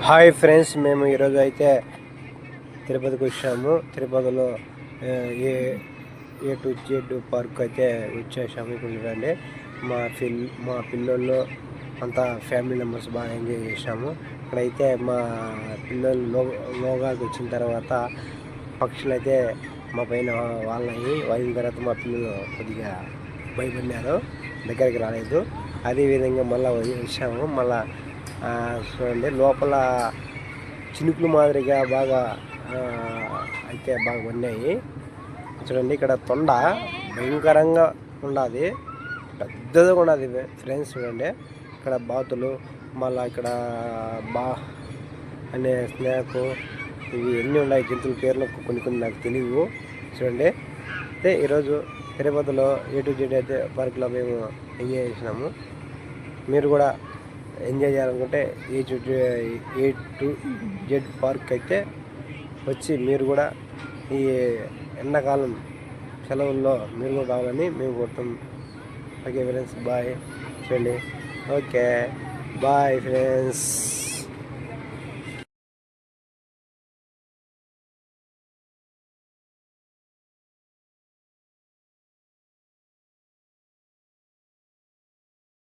Hi friends, మేము ఈరోజు అయితే తిరుపతికి వచ్చాము. తిరుపతిలో ఏ టు జెడ్ పార్క్ అయితే వచ్చేసాము. ఇక్కడ చూడండి, మా పిల్లలు అంతా ఫ్యామిలీ మెంబర్స్ బాగా ఎంజాయ్ చేసాము. ఇక్కడైతే మా పిల్లలు లోగాకి వచ్చిన తర్వాత పక్షులు అయితే మా పైన వాళ్ళిన తర్వాత మా పిల్లలు కొద్దిగా భయపడినారు, దగ్గరికి రాలేదు. అదేవిధంగా మళ్ళీ వచ్చాము. మళ్ళీ చూడండి, లోపల చినుకులు మాదిరిగా బాగా అయితే బాగా ఉన్నాయి. చూడండి, ఇక్కడ తొండ భయంకరంగా ఉన్నది, పెద్దగా ఉన్నది ఫ్రెండ్స్. చూడండి, ఇక్కడ బాతులు, మళ్ళీ ఇక్కడ అనే స్నేక్, ఇవి ఎన్ని ఉన్నాయి జంతువుల పేర్లు కొన్ని నాకు తెలియవు. చూడండి, అయితే ఈరోజు తిరుపతిలో ఏ టు జెడ్ అయితే పార్క్లో మేము ఎంజాయ్ చేసినాము. మీరు కూడా ఎంజాయ్ చేయాలనుకుంటే ఏ టు జెడ్ పార్క్ అయితే వచ్చి మీరు కూడా ఈ ఎండాకాలం సెలవుల్లో మీరు కూడా రావాలని మేము కోరుతాం. Okay friends, bye. చూడండి, ఓకే బాయ్ ఫ్రెండ్స్.